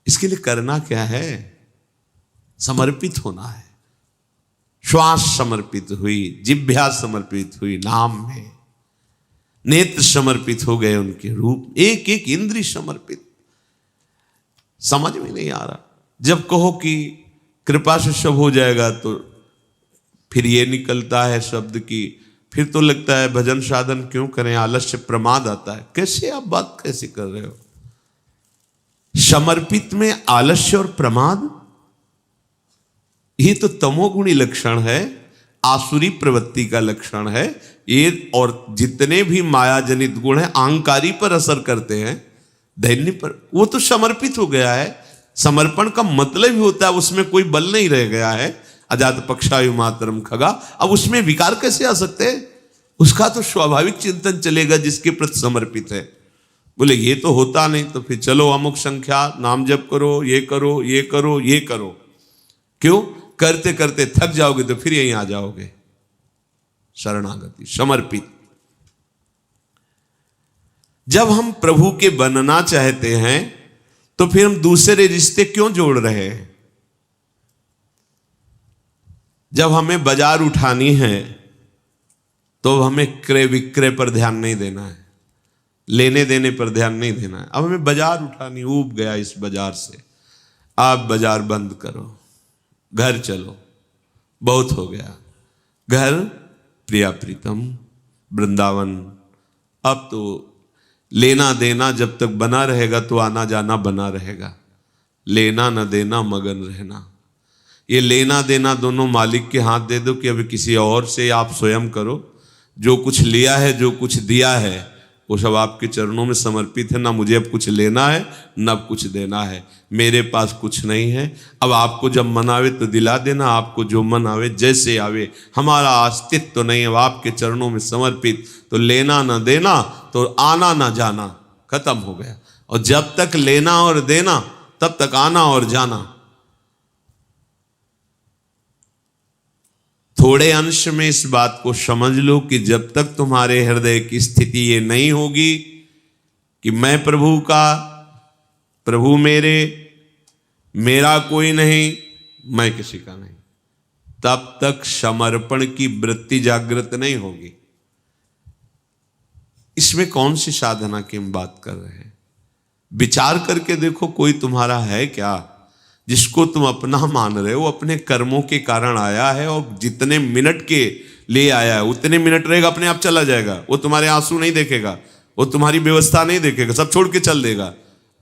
इसके लिए करना क्या है? समर्पित होना है। श्वास समर्पित हुई, जिह्वा समर्पित हुई नाम में, नेत्र समर्पित हो गए उनके रूप, एक एक इंद्रिय समर्पित। समझ में नहीं आ रहा। जब कहो कि कृपा से सब हो जाएगा तो फिर ये निकलता है शब्द की, फिर तो लगता है भजन साधन क्यों करें, आलस्य प्रमाद आता है। कैसे आप बात कैसे कर रहे हो? समर्पित में आलस्य और प्रमाद, ये तो तमोगुणी लक्षण है, आसुरी प्रवृत्ति का लक्षण है ये। और जितने भी माया जनित गुण हैं अहंकारी पर असर करते हैं, दैन्य पर, वो तो समर्पित हो गया है। समर्पण का मतलब ही होता है उसमें कोई बल नहीं रह गया है। अजात पक्षायु मातरम खगा, अब उसमें विकार कैसे आ सकते हैं? उसका तो स्वाभाविक चिंतन चलेगा जिसके प्रति समर्पित है। बोले ये तो होता नहीं, तो फिर चलो अमुक संख्या नाम जप करो, ये करो, ये करो, ये करो। क्यों? करते करते थक जाओगे तो फिर यहीं आ जाओगे। शरणागति, समर्पित। जब हम प्रभु के बनना चाहते हैं तो फिर हम दूसरे रिश्ते क्यों जोड़ रहे हैं? जब हमें बाजार उठानी है तो हमें क्रय विक्रय पर ध्यान नहीं देना है, लेने देने पर ध्यान नहीं देना है। अब हमें बाजार उठानी, ऊब गया इस बाजार से, आप बाजार बंद करो, घर चलो, बहुत हो गया। घर प्रिया प्रीतम वृंदावन। अब तो लेना देना जब तक बना रहेगा तो आना जाना बना रहेगा। लेना न देना मगन रहना। ये लेना देना दोनों मालिक के हाथ दे दो कि अभी किसी और से आप स्वयं करो। जो कुछ लिया है, जो कुछ दिया है, वो सब आपके चरणों में समर्पित है। ना मुझे अब कुछ लेना है, ना अब कुछ देना है। मेरे पास कुछ नहीं है। अब आपको जब मन आवे तो दिला देना, आपको जो मन आवे जैसे आवे। हमारा अस्तित्व तो नहीं, अब आपके चरणों में समर्पित। तो लेना ना देना, तो आना ना जाना, खत्म हो गया। और जब तक लेना और देना तब तक आना और जाना। थोड़े अंश में इस बात को समझ लो कि जब तक तुम्हारे हृदय की स्थिति ये नहीं होगी कि मैं प्रभु का, प्रभु मेरे, मेरा कोई नहीं, मैं किसी का नहीं, तब तक समर्पण की वृत्ति जागृत नहीं होगी। इसमें कौन सी साधना की हम बात कर रहे हैं? विचार करके देखो, कोई तुम्हारा है क्या जिसको तुम अपना मान रहे हो? अपने कर्मों के कारण आया है और जितने मिनट के लिए आया है उतने मिनट रहेगा, अपने आप चला जाएगा। वो तुम्हारे आंसू नहीं देखेगा, वो तुम्हारी व्यवस्था नहीं देखेगा, सब छोड़ के चल देगा।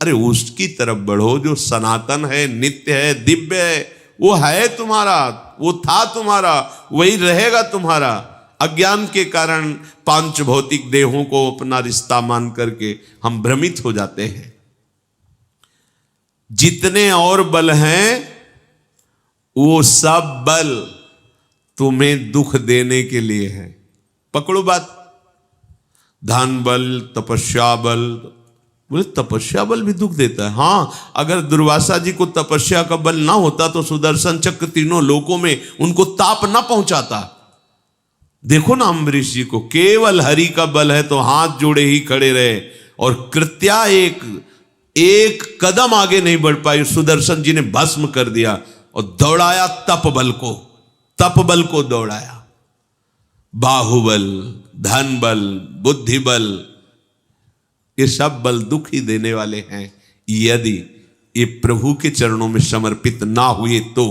अरे उसकी तरफ बढ़ो जो सनातन है, नित्य है, दिव्य है। वो है तुम्हारा, वो था तुम्हारा, वही रहेगा तुम्हारा। अज्ञान के कारण पांच भौतिक देहों को अपना रिश्ता मान करके हम भ्रमित हो जाते हैं। जितने और बल हैं वो सब बल तुम्हें दुख देने के लिए है। पकड़ो बात। धन बल, तपस्या बल। बोले तपस्या बल भी दुख देता है? हाँ, अगर दुर्वासा जी को तपस्या का बल ना होता तो सुदर्शन चक्र तीनों लोकों में उनको ताप ना पहुंचाता। देखो ना अम्बरीश जी को, केवल हरि का बल है तो हाथ जोड़े ही खड़े रहे और कृत्या एक कदम आगे नहीं बढ़ पाई। सुदर्शन जी ने भस्म कर दिया और दौड़ाया तप बल को दौड़ाया। बाहुबल, धन बल, बुद्धि बल, ये सब बल दुख ही देने वाले हैं यदि ये प्रभु के चरणों में समर्पित ना हुए तो।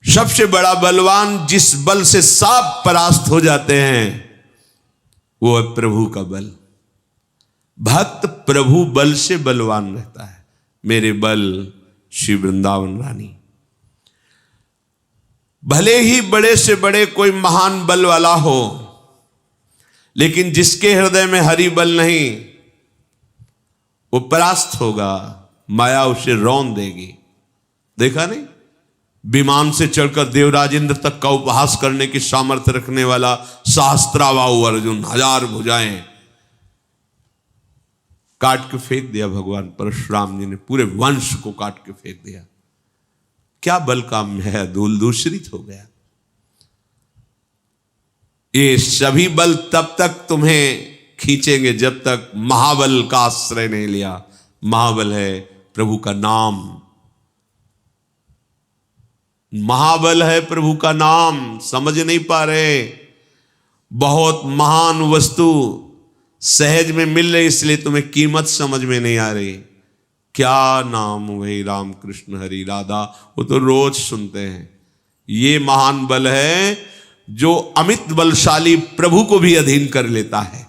सबसे बड़ा बलवान जिस बल से सब परास्त हो जाते हैं वो है प्रभु का बल। भक्त प्रभु बल से बलवान रहता है। मेरे बल श्री वृंदावन रानी। भले ही बड़े से बड़े कोई महान बल वाला हो, लेकिन जिसके हृदय में हरि बल नहीं, वो परास्त होगा, माया उसे रौंद देगी। देखा नहीं? विमान से चढ़कर देवराज इंद्र तक का उपहास करने की सामर्थ्य रखने वाला सहस्त्राबाहु अर्जुन, 1000 भुजाएं, काट के फेंक दिया भगवान परशुराम जी ने। पूरे वंश को काट के फेंक दिया। क्या बल काम है? दूषित हो गया। ये सभी बल तब तक तुम्हें खींचेंगे जब तक महाबल का आश्रय नहीं लिया। महाबल है प्रभु का नाम। महाबल है प्रभु का नाम, समझ नहीं पा रहे। बहुत महान वस्तु सहज में मिल रही, इसलिए तुम्हें कीमत समझ में नहीं आ रही। क्या नाम वही राम कृष्ण हरि राधा, वो तो रोज सुनते हैं। ये महान बल है जो अमित बलशाली प्रभु को भी अधीन कर लेता है।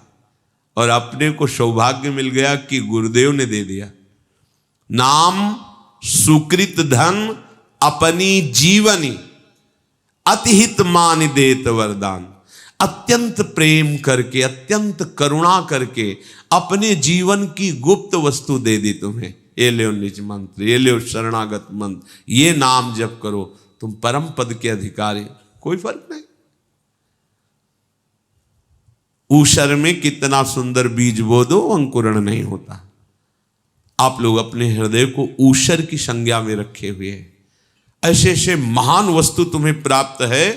और अपने को सौभाग्य मिल गया कि गुरुदेव ने दे दिया। नाम सुकृत धन अपनी जीवनी, अतिहित मान देत वरदान। अत्यंत प्रेम करके, अत्यंत करुणा करके अपने जीवन की गुप्त वस्तु दे दी तुम्हें। ये लो निज मंत्र, ये लो शरणागत मंत्र, ये नाम जप करो, तुम परम पद के अधिकारी। कोई फर्क नहीं। ऊषर में कितना सुंदर बीज बो दो, अंकुरण नहीं होता। आप लोग अपने हृदय को ऊषर की संज्ञा में रखे हुए हैं। ऐसे ऐसे महान वस्तु तुम्हें प्राप्त है,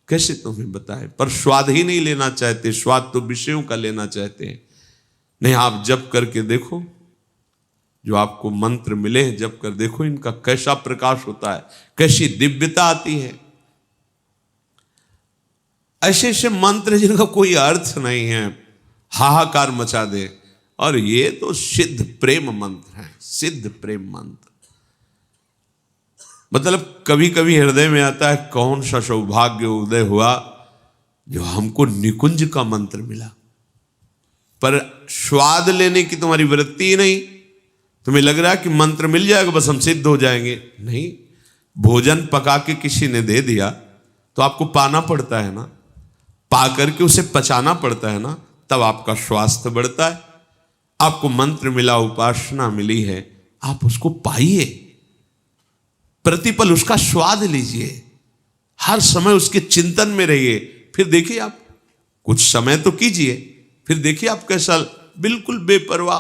कैसे तुम्हें बताए। पर स्वाद ही नहीं लेना चाहते, स्वाद तो विषयों का लेना चाहते हैं। नहीं, आप जप करके देखो, जो आपको मंत्र मिले जप कर देखो, इनका कैसा प्रकाश होता है, कैसी दिव्यता आती है। ऐसे ऐसे मंत्र जिनका कोई अर्थ नहीं है, हाहाकार मचा दे। और ये तो सिद्ध प्रेम मंत्र है, सिद्ध प्रेम मंत्र। मतलब कभी कभी हृदय में आता है, कौन सा सौभाग्य उदय हुआ जो हमको निकुंज का मंत्र मिला। पर स्वाद लेने की तुम्हारी वृत्ति ही नहीं। तुम्हें लग रहा है कि मंत्र मिल जाएगा बस हम सिद्ध हो जाएंगे। नहीं, भोजन पका के किसी ने दे दिया तो आपको पाना पड़ता है ना, पा करके उसे पचाना पड़ता है ना, तब आपका स्वास्थ्य बढ़ता है। आपको मंत्र मिला, उपासना मिली है, आप उसको पाइए, प्रतिपल उसका स्वाद लीजिए, हर समय उसके चिंतन में रहिए। फिर देखिए, आप कुछ समय तो कीजिए, फिर देखिए आप कैसा, बिल्कुल बेपरवाह,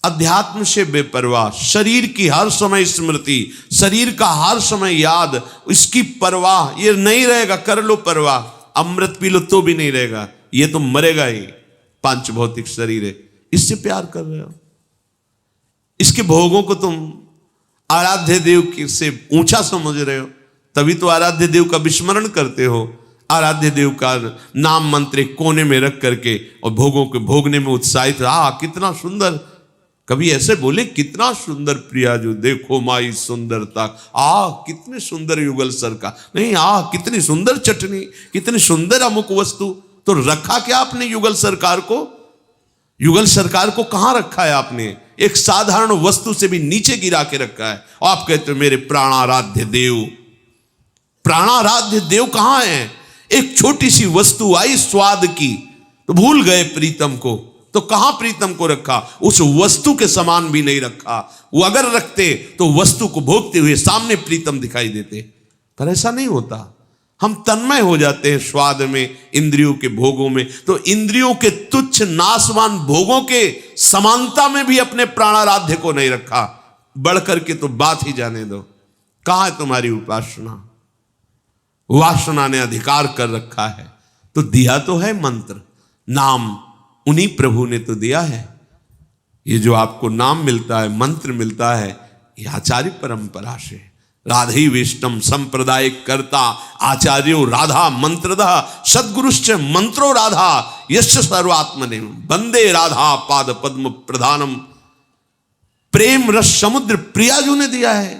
अध्यात्म से बेपरवाह, शरीर की हर समय स्मृति, शरीर का हर समय याद, इसकी परवाह ये नहीं रहेगा। कर लो परवाह, अमृत पी लो तो भी नहीं रहेगा, ये तो मरेगा ही। पांच भौतिक शरीर है, इससे प्यार कर रहे हो, इसके भोगों को तुम आराध्य देव की से ऊंचा समझ रहे हो, तभी तो आराध्य देव का विस्मरण करते हो। आराध्य देव का नाम मंत्र कोने में रख करके और भोगों के भोगने में उत्साहित। कितना सुंदर, कभी ऐसे बोले, कितना सुंदर प्रिया जो देखो माई सुंदरता, कितने सुंदर युगल सर का, नहीं कितनी सुंदर चटनी, कितनी सुंदर अमुक वस्तु। तो रखा क्या आपने युगल सरकार को? युगल सरकार को कहां रखा है आपने? एक साधारण वस्तु से भी नीचे गिरा के रखा है। और आप कहते हो मेरे प्राणाराध्य देव। प्राणाराध्य देव कहां है? एक छोटी सी वस्तु आई स्वाद की तो भूल गए प्रीतम को, तो कहां प्रीतम को रखा? उस वस्तु के समान भी नहीं रखा। वो अगर रखते तो वस्तु को भोगते हुए सामने प्रीतम दिखाई देते, पर ऐसा नहीं होता। हम तन्मय हो जाते हैं स्वाद में, इंद्रियों के भोगों में। तो इंद्रियों के तुच्छ नाशवान भोगों के समानता में भी अपने प्राणाराध्य को नहीं रखा। बढ़ करके तो बात ही जाने दो। कहां है तुम्हारी उपासना? वासना ने अधिकार कर रखा है। तो दिया तो है मंत्र, नाम उन्हीं प्रभु ने तो दिया है। ये जो आपको नाम मिलता है, मंत्र मिलता है, ये आचार्य परंपरा से। राधे विष्णम संप्रदायिक कर्ता आचार्यो राधा मंत्रदा सद्गुरुश्च मंत्रो राधा यश सर्वात्मने वंदे राधा पाद पद्म प्रधानम। प्रेम रस समुद्र प्रियाजू ने दिया है,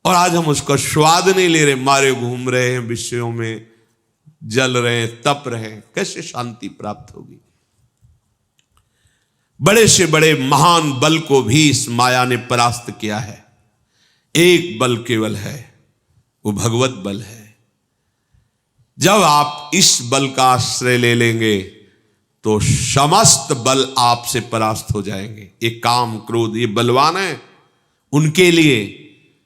और आज हम उसका स्वाद नहीं ले रहे, मारे घूम रहे हैं विषयों में, जल रहे हैं, तप रहे हैं। कैसे शांति प्राप्त होगी? बड़े से बड़े महान बल को भी इस माया ने परास्त किया है। एक बल केवल है, वो भगवत बल है। जब आप इस बल का आश्रय ले लेंगे तो समस्त बल आपसे परास्त हो जाएंगे। ये काम क्रोध ये बलवान है उनके लिए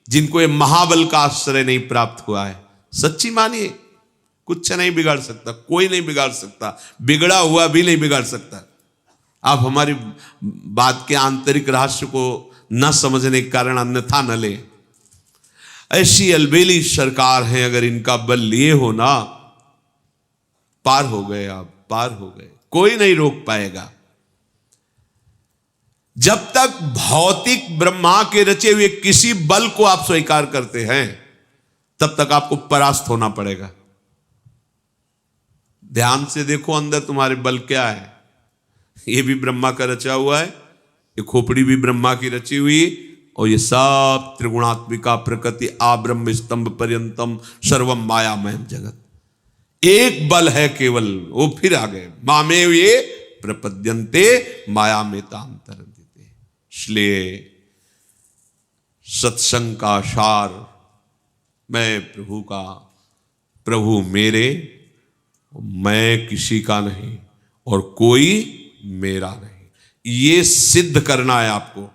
जिनको ये महाबल का आश्रय नहीं प्राप्त हुआ है। सच्ची मानिए, कुछ नहीं बिगाड़ सकता, कोई नहीं बिगाड़ सकता, बिगड़ा हुआ भी नहीं बिगाड़ सकता। आप हमारी बात के आंतरिक रहस्य को न समझने के कारण अन्यथा न ले। ऐसी अलबेली सरकार है, अगर इनका बल लिए हो ना, पार हो गए, आप पार हो गए, कोई नहीं रोक पाएगा। जब तक भौतिक ब्रह्मा के रचे हुए किसी बल को आप स्वीकार करते हैं, तब तक आपको परास्त होना पड़ेगा। ध्यान से देखो अंदर तुम्हारे बल क्या है। ये भी ब्रह्मा का रचा हुआ है, ये खोपड़ी भी ब्रह्मा की रची हुई, और ये सब त्रिगुणात्मिका प्रकृति आब्रह्म स्तंभ पर्यंतम सर्वम मायामय जगत। एक बल है केवल, वो फिर आ गए मामेव ये प्रपद्यन्ते माया में तांतरन्ते। इसलिए सत्संग का सार, मैं प्रभु का, प्रभु मेरे, मैं किसी का नहीं और कोई मेरा नहीं, ये सिद्ध करना है आपको।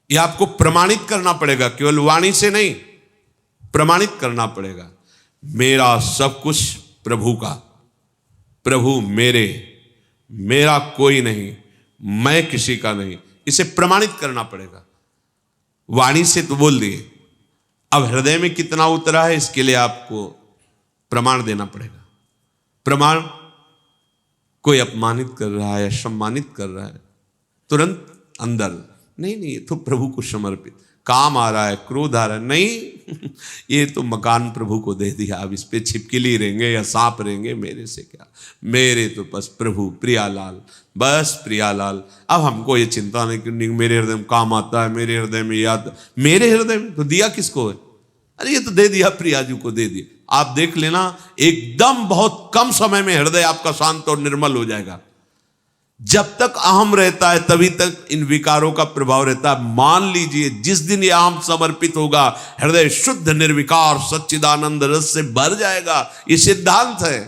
ये आपको प्रमाणित करना पड़ेगा, केवल वाणी से नहीं, प्रमाणित करना पड़ेगा। मेरा सब कुछ प्रभु का, प्रभु मेरे, मेरा कोई नहीं, मैं किसी का नहीं, इसे प्रमाणित करना पड़ेगा। वाणी से तो बोल दिए, अब हृदय में कितना उतरा है इसके लिए आपको प्रमाण देना पड़ेगा। प्रमाण, कोई अपमानित कर रहा है, सम्मानित कर रहा है, तुरंत अंदर नहीं नहीं, ये तो प्रभु को समर्पित। काम आ रहा है, क्रोध आ रहा है, नहीं ये तो मकान प्रभु को दे दिया, अब इस पे छिपकली रहेंगे या सांप रहेंगे, मेरे से क्या, मेरे तो बस प्रभु प्रियालाल, बस प्रियालाल। अब हमको ये चिंता नहीं कि मेरे हृदय में काम आता है, मेरे हृदय में याद, मेरे हृदय में तो दिया किसको है? अरे ये तो दे दिया, प्रियाजू को दे दिया। आप देख लेना, एकदम बहुत कम समय में हृदय आपका शांत और निर्मल हो जाएगा। जब तक अहम रहता है तभी तक इन विकारों का प्रभाव रहता है। मान लीजिए जिस दिन यह अहम समर्पित होगा, हृदय शुद्ध निर्विकार सच्चिदानंद रस से भर जाएगा। ये सिद्धांत है।